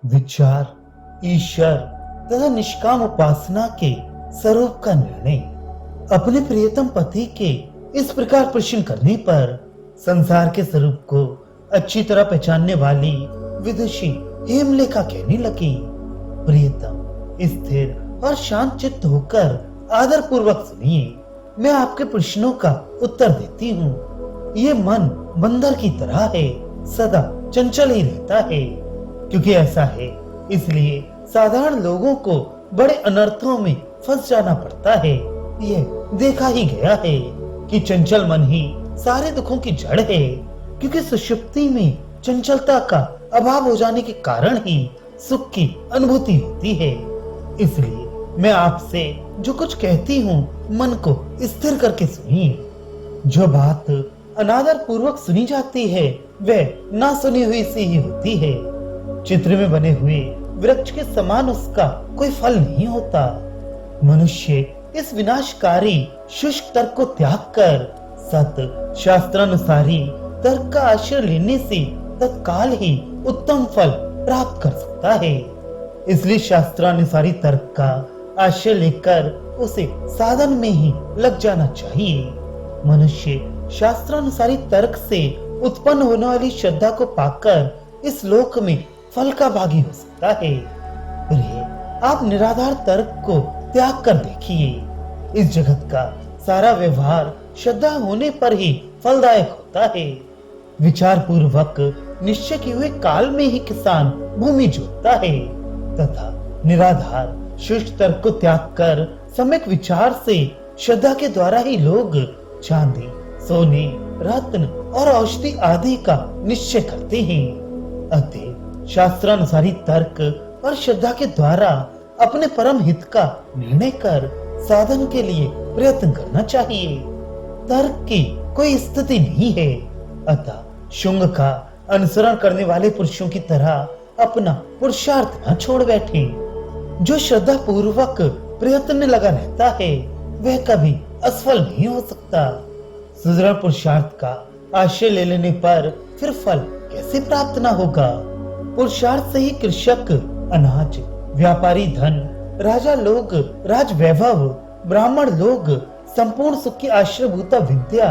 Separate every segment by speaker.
Speaker 1: विचार, ईश्वर तथा निष्काम उपासना के स्वरूप का निर्णय। अपने प्रियतम पति के इस प्रकार प्रश्न करने पर संसार के स्वरूप को अच्छी तरह पहचानने वाली विदुषी हेमलेखा कहने लगी, प्रियतम, स्थिर और शांत चित्त होकर आदर पूर्वक सुनिए। मैं आपके प्रश्नों का उत्तर देती हूँ। ये मन बंदर की तरह है, सदा चंचल ही रहता है। क्योंकि ऐसा है, इसलिए साधारण लोगों को बड़े अनर्थों में फंस जाना पड़ता है। यह देखा ही गया है कि चंचल मन ही सारे दुखों की जड़ है। क्योंकि सुषुप्ति में चंचलता का अभाव हो जाने के कारण ही सुख की अनुभूति होती है। इसलिए मैं आपसे जो कुछ कहती हूँ, मन को स्थिर करके सुनिए। जो बात अनादर पूर्वक सुनी जाती है, वह ना सुनी हुई सी ही होती है। चित्र में बने हुए वृक्ष के समान उसका कोई फल नहीं होता। मनुष्य इस विनाशकारी शुष्क तर्क को त्याग कर सत शास्त्रानुसारी तर्क का आश्रय लेने से तत्काल ही उत्तम फल प्राप्त कर सकता है। इसलिए शास्त्रानुसारी तर्क का आश्रय लेकर उसे साधन में ही लग जाना चाहिए। मनुष्य शास्त्रानुसारी तर्क से उत्पन्न होने वाली श्रद्धा को पाकर इस लोक में फल का भागी हो सकता है। प्रिय, आप निराधार तर्क को त्याग कर देखिए। इस जगत का सारा व्यवहार श्रद्धा होने पर ही फलदायक होता है। विचार पूर्वक निश्चय किए हुए काल में ही किसान भूमि जोतता है तथा निराधार शुष्क तर्क को त्याग कर सम्यक विचार से श्रद्धा के द्वारा ही लोग चांदी, सोने, रत्न और औषधि आदि का निश्चय करते हैं। अतः शास्त्रानुसारी तर्क और श्रद्धा के द्वारा अपने परम हित का निर्णय कर साधन के लिए प्रयत्न करना चाहिए। तर्क की कोई स्थिति नहीं है। अतः शुंग का अनुसरण करने वाले पुरुषों की तरह अपना पुरुषार्थ न छोड़ बैठे। जो श्रद्धा पूर्वक प्रयत्न में लगा रहता है, वह कभी असफल नहीं हो सकता। सुदृढ़ पुरुषार्थ का आश्रय ले लेने पर फिर फल कैसे प्राप्त न होगा। पुरुषार्थ से ही कृषक अनाज, व्यापारी धन, राजा लोग राज वैभव, ब्राह्मण लोग संपूर्ण सुख की आश्रयभूता विद्या,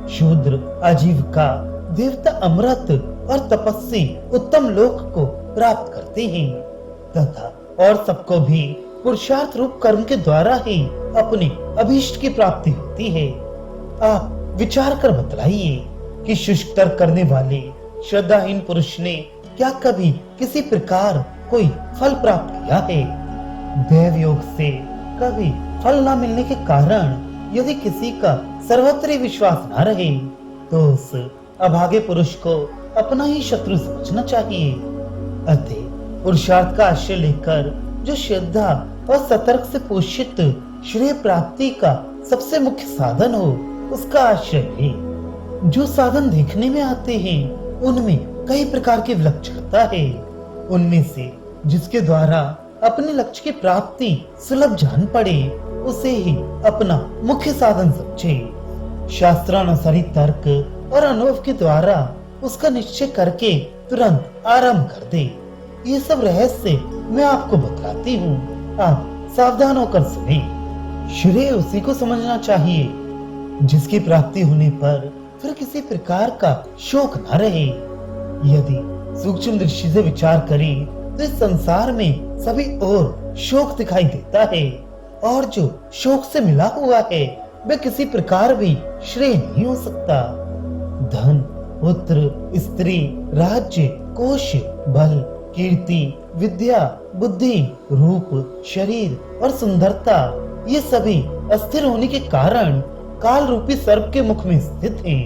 Speaker 1: शूद्र आजीविका, देवता अमृत और तपस्वी उत्तम लोक को प्राप्त करते हैं तथा और सबको भी पुरुषार्थ रूप कर्म के द्वारा ही अपने अभीष्ट की प्राप्ति होती है। आप विचार कर बतलाइए कि शुष्क तर्क करने वाले श्रद्धाहीन पुरुष ने क्या कभी किसी प्रकार कोई फल प्राप्त किया है। दैव योग से कभी फल न मिलने के कारण यदि किसी का सर्वत्र विश्वास न रहे, तो उस अभागे पुरुष को अपना ही शत्रु समझना चाहिए। अतः पुरुषार्थ का आश्रय लेकर जो श्रद्धा और सतर्क से पोषित श्रेय प्राप्ति का सबसे मुख्य साधन हो, उसका आश्रय ले। जो साधन देखने में आते हैं, उनमें कई प्रकार की विलक्षणता है। उनमें से जिसके द्वारा अपने लक्ष्य की प्राप्ति सुलभ जान पड़े, उसे ही अपना मुख्य साधन समझे। शास्त्रानुसारी तर्क और अनुभव के द्वारा उसका निश्चय करके तुरंत आरंभ कर दे। ये सब रहस्य मैं आपको बतलाती हूँ, आप सावधान होकर सुने। श्रेय उसी को समझना चाहिए जिसकी प्राप्ति होने पर फिर किसी प्रकार का शोक न रहे। यदि सूक्ष्म दृष्टि से विचार करें तो इस संसार में सभी ओर शोक दिखाई देता है, और जो शोक से मिला हुआ है वह किसी प्रकार भी श्रेय नहीं हो सकता। धन, पुत्र, स्त्री, राज्य, कोश, बल, कीर्ति, विद्या, बुद्धि, रूप, शरीर और सुंदरता, ये सभी अस्थिर होने के कारण काल रूपी सर्प के मुख में स्थित हैं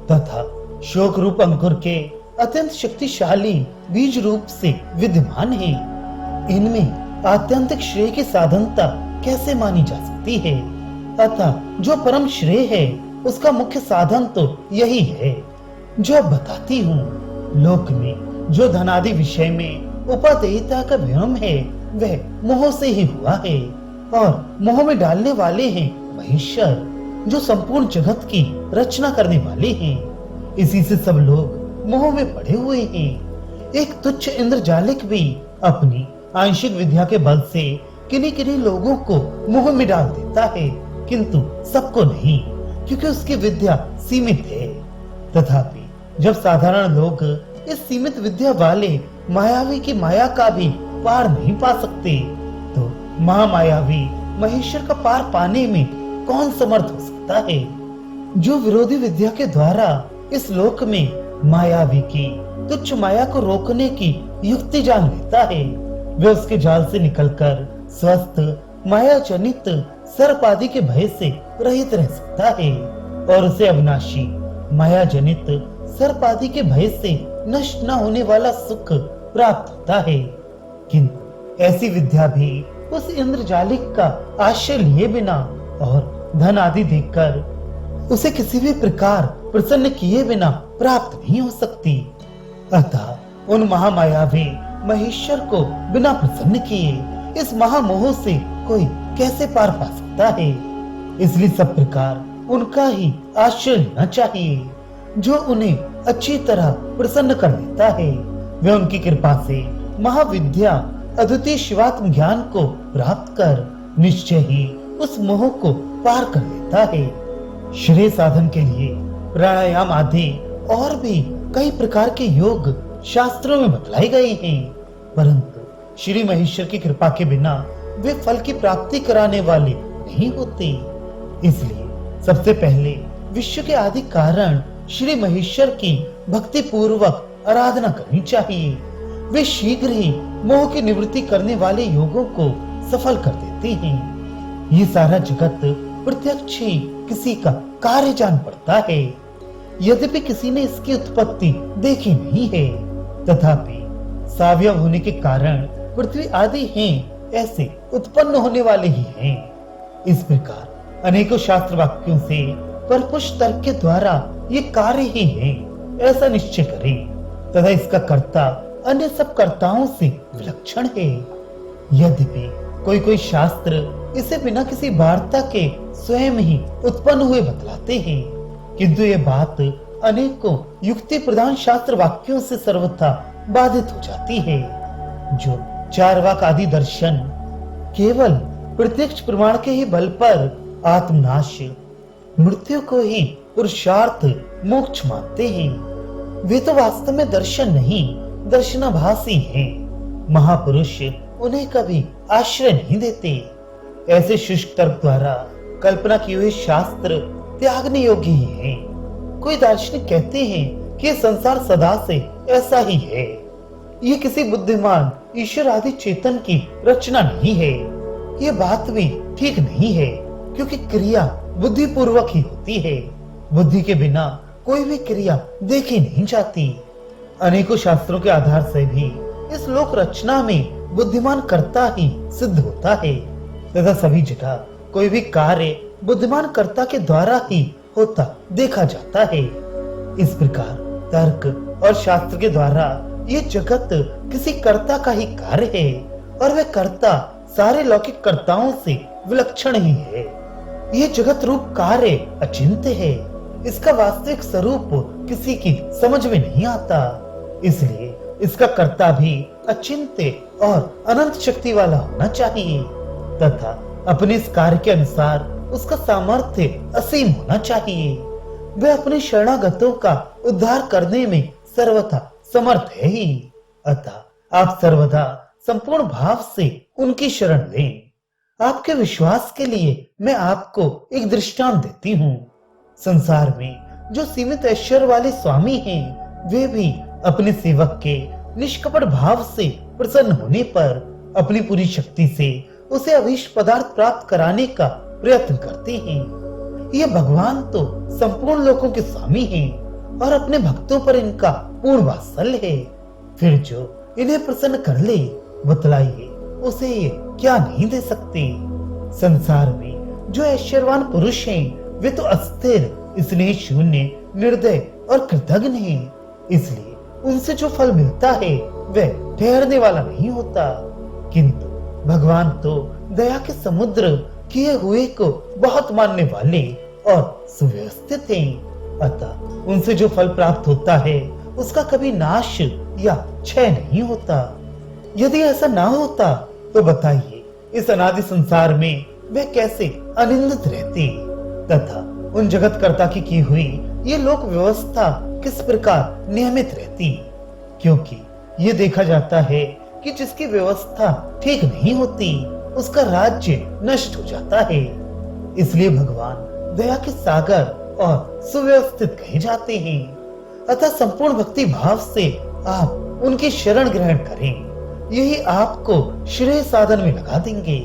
Speaker 1: तथा शोक रूप अंकुर के अत्यंत शक्तिशाली बीज रूप से विद्यमान हैं। इनमें आत्यंतिक श्रेय की साधनता कैसे मानी जा सकती है। अतः जो परम श्रेय है, उसका मुख्य साधन तो यही है जो अब बताती हूँ। लोक में जो धनादि विषय में उपादेयता का भ्रम है, वह मोह से ही हुआ है, और मोह में डालने वाले हैं महेश्वर, जो संपूर्ण जगत की रचना करने वाले हैं। इसी से सब लोग मोह में पड़े हुए हैं। एक तुच्छ इंद्रजालिक भी अपनी आंशिक विद्या के बल से किन्हीं किन्हीं लोगों को मुंह में डाल देता है, किंतु सबको नहीं, क्योंकि उसकी विद्या सीमित है। तथापि जब साधारण लोग इस सीमित विद्या वाले मायावी की माया का भी पार नहीं पा सकते, तो महामायावी महेश्वर का पार पाने में कौन समर्थ हो सकता है? जो विरोधी विद्या के द्वारा इस लोक में मायावी की तुच्छ माया को रोकने की युक्ति जान लेता है, वे उसके जाल से निकलकर स्वस्थ माया जनित सर्प आदि के भय से रहित रह सकता है और उसे अविनाशी माया जनित सर्प आदि के भय से नष्ट न होने वाला सुख प्राप्त होता है। किंतु ऐसी विद्या भी उस इंद्रजालिक का आश्रय लिए बिना और धन आदि देकर उसे किसी भी प्रकार प्रसन्न किए बिना प्राप्त नहीं हो सकती। अतः उन महामायावी महेश्वर को बिना प्रसन्न किए इस महामोह से कोई कैसे पार पा सकता है? इसलिए सब प्रकार उनका ही आश्रय लेना चाहिए, जो उन्हें अच्छी तरह प्रसन्न कर देता है। वे उनकी कृपा से महाविद्या अद्वितीय शिवात्म ज्ञान को प्राप्त कर निश्चय ही उस मोह को पार कर देता है। श्रेय साधन के लिए प्राणायाम आदि और भी कई प्रकार के योग शास्त्रों में बतलाए गए हैं, परंतु श्री महेश्वर की कृपा के बिना वे फल की प्राप्ति कराने वाले नहीं होते। इसलिए सबसे पहले विश्व के आदि कारण श्री महेश्वर की भक्ति पूर्वक आराधना करनी चाहिए। वे शीघ्र ही मोह की निवृत्ति करने वाले योगों को सफल कर देते हैं। ये सारा जगत प्रत्यक्ष ही किसी का कार्य जान पड़ता है, यद्यपि किसी ने इसकी उत्पत्ति देखी नहीं है, तथापि सावयव होने के कारण पृथ्वी आदि हैं ऐसे उत्पन्न होने वाले ही हैं। इस प्रकार अनेकों शास्त्र वाक्यों से परपुष तर्क के द्वारा ये कार्य ही है ऐसा निश्चय करें, तथा इसका कर्ता अन्य सब कर्ताओं से विलक्षण है। यद्यपि कोई कोई शास्त्र इसे बिना किसी वार्ता के स्वयं ही उत्पन्न हुए बतलाते हैं, किंतु ये बात अनेकों युक्ति प्रधान शास्त्र वाक्यों से सर्वथा बाधित हो जाती है, जो चार्वाक आदि दर्शन केवल प्रत्यक्ष प्रमाण के ही बल पर आत्मनाश मृत्यु को ही पुरुषार्थ मोक्ष मानते हैं। वे तो वास्तव में दर्शन नहीं दर्शनाभासी हैं। महापुरुष उन्हें कभी आश्रय नहीं देते। ऐसे शुष्क तर्क द्वारा कल्पना किए हुए शास्त्र त्यागने योग्य ही हैं। कोई दार्शनिक कहते हैं कि संसार सदा से ऐसा ही है, ये किसी बुद्धिमान ईश्वर आदि चेतन की रचना नहीं है। ये बात भी ठीक नहीं है, क्योंकि क्रिया बुद्धि पूर्वक ही होती है। बुद्धि के बिना कोई भी क्रिया देखी नहीं जाती। अनेकों शास्त्रों के आधार से भी इस लोक रचना में बुद्धिमान कर्ता ही सिद्ध होता है, तथा सभी जगह कोई भी कार्य बुद्धिमान कर्ता के द्वारा ही होता देखा जाता है। इस प्रकार तर्क और शास्त्र के द्वारा ये जगत किसी कर्ता का ही कार्य है, और वह कर्ता सारे लौकिक कर्ताओं से विलक्षण ही है। ये जगत रूप कार्य अचिंत्य है, इसका वास्तविक स्वरूप किसी की समझ में नहीं आता, इसलिए इसका कर्ता भी अचिंत्य और अनंत शक्ति वाला होना चाहिए, तथा अपने इस कार्य के अनुसार उसका सामर्थ्य असीम होना चाहिए। वह अपने शरणागतों का उद्धार करने में सर्वथा समर्थ है ही। अतः आप सर्वदा संपूर्ण भाव से उनकी शरण लें। आपके विश्वास के लिए मैं आपको एक दृष्टांत देती हूँ। संसार में जो सीमित ऐश्वर्य वाले स्वामी हैं, वे भी अपने सेवक के निष्कपट भाव से प्रसन्न होने पर अपनी पूरी शक्ति से उसे अभीष्ट पदार्थ प्राप्त कराने का प्रयत्न करते हैं। ये भगवान तो संपूर्ण लोकों के स्वामी हैं और अपने भक्तों पर इनका पूर्ण वात्सल्य है। फिर जो इन्हें प्रसन्न कर ले, बतलाइए उसे ये क्या नहीं दे सकते। संसार में जो ऐश्वर्यवान पुरुष हैं, वे तो अस्थिर, स्नेह शून्य, निर्दय और कृतज्ञ हैं। इसलिए उनसे जो फल मिलता है वह ठहरने वाला नहीं होता, किंतु भगवान तो दया के समुद्र किए हुए को बहुत मानने वाले और सुव्यवस्थित हैं। अतः उनसे जो फल प्राप्त होता है उसका कभी नाश या क्षय नहीं होता। यदि ऐसा ना होता तो बताइए इस अनादि संसार में वे कैसे अनिंदित रहते तथा उन जगतकर्ता की हुई ये लोक व्यवस्था किस प्रकार नियमित रहती। क्योंकि ये देखा जाता है कि जिसकी व्यवस्था ठीक नहीं होती उसका राज्य नष्ट हो जाता है। इसलिए भगवान दया के सागर और सुव्यवस्थित कहे जाते हैं। अतः संपूर्ण भक्ति भाव से आप उनकी शरण ग्रहण करें, यही आपको श्रेय साधन में लगा देंगे।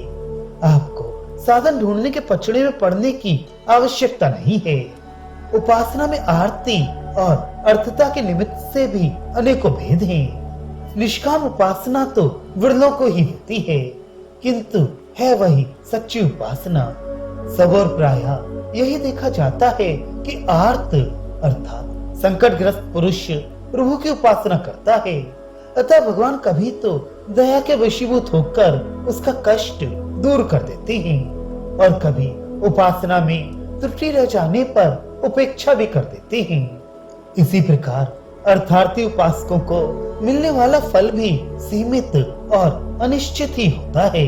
Speaker 1: आपको साधन ढूंढने के पचड़े में पड़ने की आवश्यकता नहीं है। उपासना में आरती और अर्थता के निमित्त से भी अनेकों भेद हैं। निष्काम उपासना तो विरलों को ही होती है, किंतु है वही सच्ची उपासना। सब और प्रायः यही देखा जाता है कि आर्त अर्थात संकटग्रस्त पुरुष प्रभु की उपासना करता है, अतः भगवान कभी तो दया के वशीभूत होकर उसका कष्ट दूर कर देते हैं और कभी उपासना में त्रुटि रह जाने पर उपेक्षा भी कर देते हैं। इसी प्रकार अर्थार्थी उपासकों को मिलने वाला फल भी सीमित और अनिश्चित ही होता है,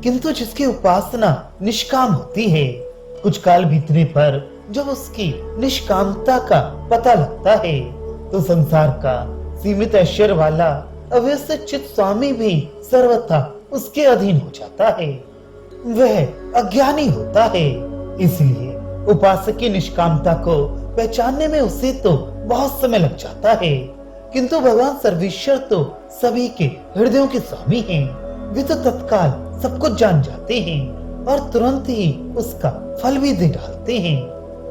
Speaker 1: किंतु जिसकी उपासना निष्काम होती है, कुछ काल बीतने पर जब उसकी निष्कामता का पता लगता है तो संसार का सीमित ऐश्वर्य वाला अव्यवस्थित चित्त स्वामी भी सर्वथा उसके अधीन हो जाता है। वह अज्ञानी होता है, इसलिए उपासक की निष्कामता को पहचानने में उसे तो बहुत समय लग जाता है, किंतु भगवान सर्वेश्वर तो सभी के हृदयों के स्वामी हैं। वे तो तत्काल सब कुछ जान जाते हैं और तुरंत ही उसका फल भी दे डालते हैं।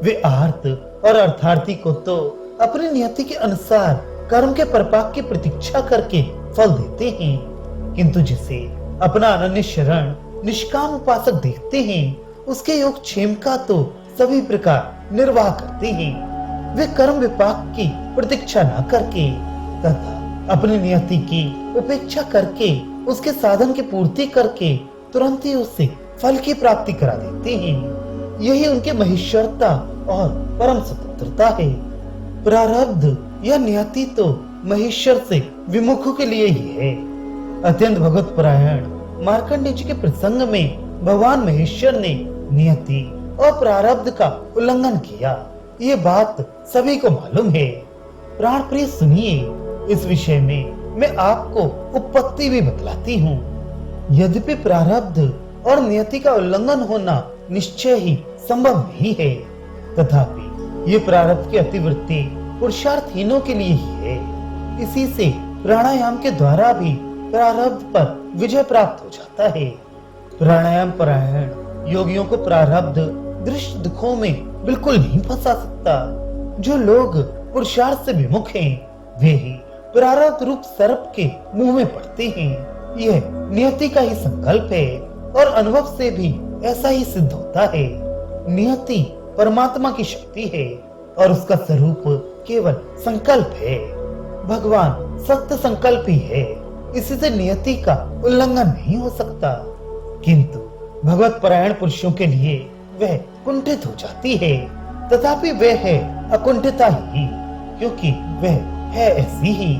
Speaker 1: वे आर्त और अर्थार्थी को तो अपनी नियति के अनुसार कर्म के परिपाक की प्रतीक्षा करके फल देते हैं, किंतु जिसे अपना अनन्य शरण निष्काम उपासक देखते हैं उसके योग क्षेम का तो सभी प्रकार निर्वाह करते हैं। वे कर्म विपाक की प्रतीक्षा न करके तथा अपनी नियति की उपेक्षा करके उसके साधन की पूर्ति करके तुरंत ही उससे फल की प्राप्ति करा देते हैं। यही उनके महेश्वरता और परम स्वतंत्रता है। प्रारब्ध या नियति तो महेश्वर से विमुखों के लिए ही है। अत्यंत भगवत परायण मार्कंडेय जी के प्रसंग में भगवान महेश्वर ने नियति और प्रारब्ध का उल्लंघन किया, ये बात सभी को मालूम है। प्राण प्रिय सुनिए, इस विषय में मैं आपको उत्पत्ति भी बतलाती हूँ। यद्यपि प्रारब्ध और नियति का उल्लंघन होना निश्चय ही संभव नहीं है, तथापि ये प्रारब्ध की अतिवृत्ति पुरुषार्थहीनों के लिए ही है। इसी से प्राणायाम के द्वारा भी प्रारब्ध पर विजय प्राप्त हो जाता है। प्राणायाम परायण योगियों को प्रारब्ध दृश्य दुखों में बिल्कुल नहीं फंसा सकता। जो लोग पुरुषार्थ से विमुख हैं, वे ही प्रारब्ध रूप सर्प के मुंह में पड़ते हैं। यह नियति का ही संकल्प है और अनुभव से भी ऐसा ही सिद्ध होता है। नियति परमात्मा की शक्ति है और उसका स्वरूप केवल संकल्प है। भगवान सत्य संकल्प ही है, इसी से नियति का उल्लंघन नहीं हो सकता, किंतु भगवत परायण पुरुषों के लिए वह कुंठित हो जाती है। तथापि वह है अकुंठिता ही, क्योंकि वह है ऐसी ही।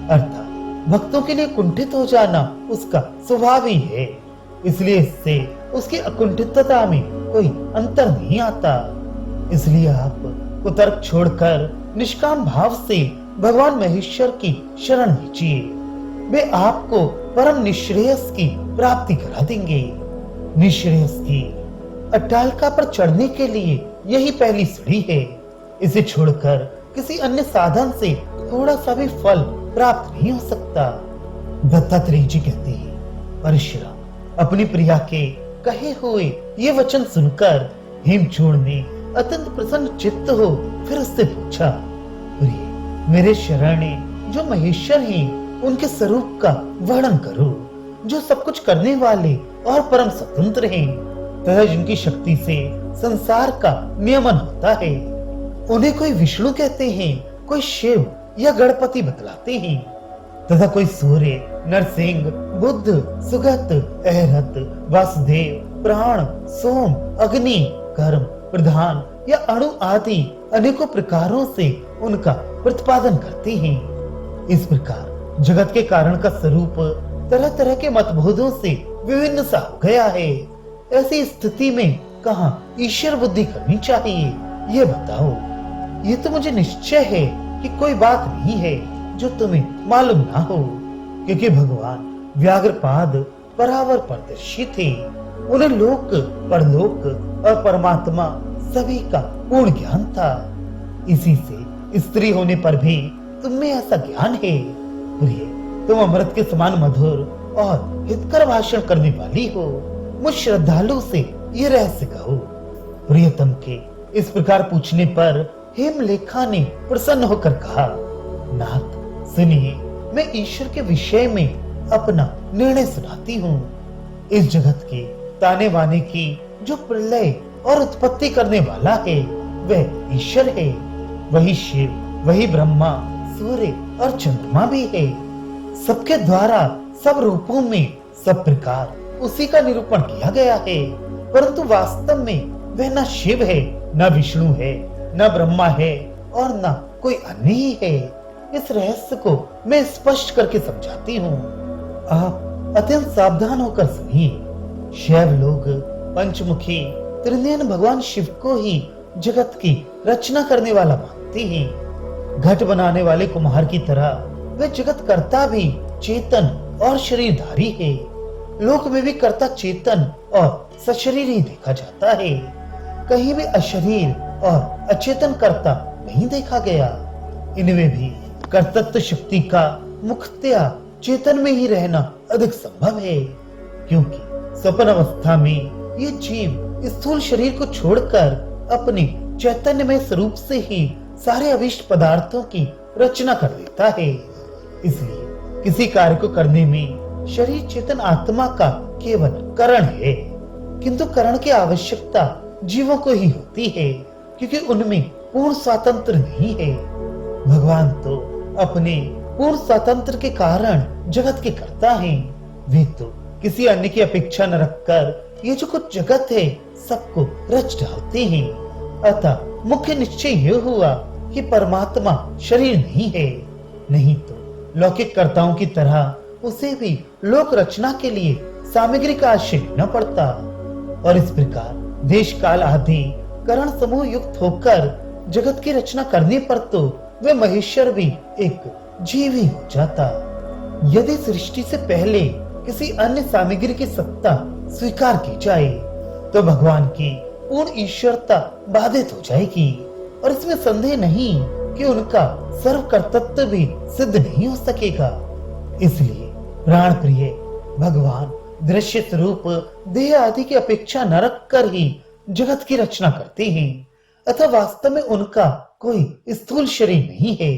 Speaker 1: अर्थात भक्तों के लिए कुंठित हो जाना उसका स्वभाव ही है, इसलिए इससे उसकी अकुंठितता में कोई अंतर नहीं आता। इसलिए आप कुतर्क छोड़कर निष्काम भाव से भगवान महेश्वर की शरण लीजिए। वे आपको परम निश्रेयस की प्राप्ति करा देंगे। निश्रेयस की अट्टालिका पर चढ़ने के लिए यही पहली सीढ़ी है। इसे छोड़कर किसी अन्य साधन से थोड़ा सा भी फल प्राप्त नहीं हो सकता। दत्तात्रेय जी कहते हैं, परशुराम अपनी प्रिया के कहे हुए ये वचन सुनकर हेमचूड़ ने अत्यंत प्रसन्न चित्त हो फिर उससे पूछा, प्रिय मेरे शरणे जो महेश्वर हैं, उनके स्वरूप का वर्णन करो, जो सब कुछ करने वाले और परम स्वतंत्र हैं तथा जिनकी शक्ति से संसार का नियमन होता है। उन्हें कोई विष्णु कहते हैं, कोई शिव या गणपति बतलाते हैं तथा कोई सूर्य, नरसिंह, बुद्ध, सुगत, अहरत, वासुदेव, प्राण, सोम, अग्नि, कर्म, प्रधान या अणु आदि अनेकों प्रकारों से उनका प्रतिपादन करते हैं। इस प्रकार जगत के कारण का स्वरूप तरह तरह के मतभेदों से विभिन्न सा हो गया है। ऐसी स्थिति में कहाँ ईश्वर बुद्धि करनी चाहिए, ये बताओ। ये तो मुझे निश्चय है कि कोई बात नहीं है जो तुम्हें मालूम ना हो, क्योंकि भगवान व्याघ्रपाद परावर परदर्शी थे। उन्हें लोक, परलोक और परमात्मा सभी का पूर्ण ज्ञान था। इसी से स्त्री होने पर भी तुम में ऐसा ज्ञान है। प्रिय, तुम अमृत के समान मधुर और हितकर भाषण करने वाली हो। मुझ श्रद्धालु से ये रहस्य कहो। प्रियतम के इस प्रकार पूछने पर हेमलेखा ने प्रसन्न होकर कहा, नाथ सुनिए, मैं ईश्वर के विषय में अपना निर्णय सुनाती हूँ। इस जगत के ताने बाने की जो प्रलय और उत्पत्ति करने वाला है वह ईश्वर है। वही शिव, वही ब्रह्मा, सूर्य और चंद्रमा भी है। सबके द्वारा सब रूपों में सब प्रकार उसी का निरूपण किया गया है, परंतु वास्तव में वह न शिव है, न विष्णु है, न ब्रह्मा है और न कोई अन्य ही है। इस रहस्य को मैं स्पष्ट करके समझाती हूँ, आप अत्यंत सावधान होकर सुनिए। शैव लोग पंचमुखी त्रिनयन भगवान शिव को ही जगत की रचना करने वाला मानते हैं। घट बनाने वाले कुम्हार की तरह वह जगत कर्ता भी चेतन और शरीरधारी है। लोक में भी कर्ता चेतन और सशरीर ही देखा जाता है। कहीं भी अशरीर और अचेतन कर्ता नहीं देखा गया। इनमें भी कर्तृत्व शक्ति का मुख्यतया चेतन में ही रहना अधिक संभव है, क्योंकि स्वप्न अवस्था में ये जीव स्थूल शरीर को छोड़कर अपने चैतन्यमय स्वरूप से ही सारे अभिष्ट पदार्थों की रचना कर देता है। इसलिए किसी कार्य को करने में शरीर चेतन आत्मा का केवल करण है, किंतु करण की आवश्यकता जीवों को ही होती है, क्योंकि उनमें पूर्ण स्वातंत्र नहीं है। भगवान तो अपने पूर्ण स्वातंत्र के कारण जगत के कर्ता हैं। वे तो किसी अन्य की अपेक्षा न रखकर ये जो कुछ जगत है सबको रच डालते हैं। अतः मुख्य निश्चय यह हुआ कि परमात्मा शरीर नहीं है, नहीं तो लौकिक कर्ताओं की तरह उसे भी लोक रचना के लिए सामग्री का आश्रय लेना पड़ता। और इस प्रकार देश काल आदि करण समूह युक्त होकर जगत की रचना करने पर तो वह महेश्वर भी एक जीव ही हो जाता। यदि सृष्टि से पहले किसी अन्य सामग्री की सत्ता स्वीकार की जाए तो भगवान की पूर्ण ईश्वरता बाधित हो जाएगी, और इसमें संदेह नहीं कि उनका सर्व कर्तृत्व भी सिद्ध नहीं हो सकेगा। इसलिए प्राण प्रिय भगवान दृश्य स्वरूप देह आदि की अपेक्षा न रखकर ही जगत की रचना करते हैं, अतः वास्तव में उनका कोई स्थूल शरीर नहीं है।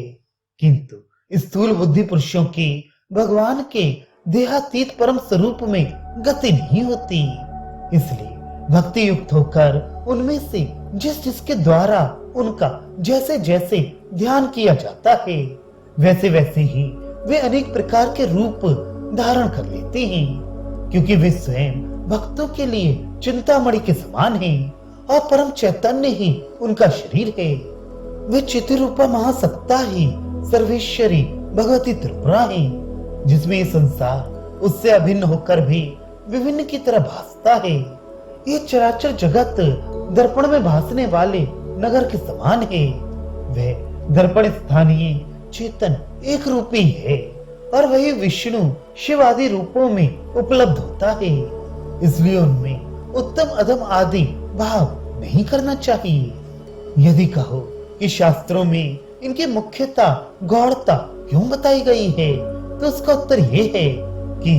Speaker 1: किंतु स्थूल बुद्धि पुरुषों की भगवान के देहातीत परम स्वरूप में गति नहीं होती। इसलिए भक्ति युक्त होकर उनमें से जिस जिसके द्वारा उनका जैसे जैसे ध्यान किया जाता है वैसे वैसे ही वे अनेक प्रकार के रूप धारण कर लेते हैं, क्योंकि वे स्वयं भक्तों के लिए चिंतामणि के समान हैं और परम चैतन्य ही उनका शरीर है। वे चितिरूपा महासत्ता ही सर्वेश्वरी भगवती त्रिपुरा है, जिसमें ये संसार उससे अभिन्न होकर भी विभिन्न की तरह भासता है। ये चराचर जगत दर्पण में भासने वाले नगर के समान है। वह दर्पण स्थानीय चेतन एक रूपी है और वही विष्णु शिव आदि रूपों में उपलब्ध होता है। इसलिए उनमें उत्तम अधम आदि भाव नहीं करना चाहिए। यदि कहो कि शास्त्रों में इनकी मुख्यता गौड़ता क्यों बताई गई है, तो उसका उत्तर ये है कि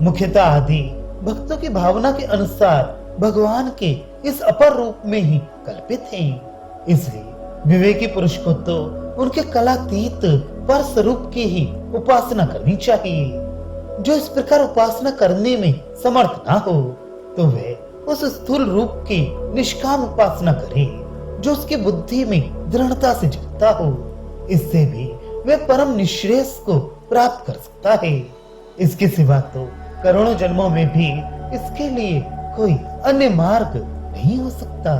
Speaker 1: मुख्यता आदि भक्तों की भावना के अनुसार भगवान के इस अपर रूप में ही कल्पित हैं। इसलिए विवेकी पुरुष को तो उनके कलातीत पर स्वरूप की ही उपासना करनी चाहिए। जो इस प्रकार उपासना करने में समर्थ ना हो तो वह उस स्थूल रूप की निष्काम उपासना करे जो उसकी बुद्धि में दृढ़ता से जगता हो। इससे भी वह परम निश्रेयस को प्राप्त कर सकता है। इसके सिवा तो करोड़ों जन्मों में भी इसके लिए कोई अन्य मार्ग नहीं हो सकता।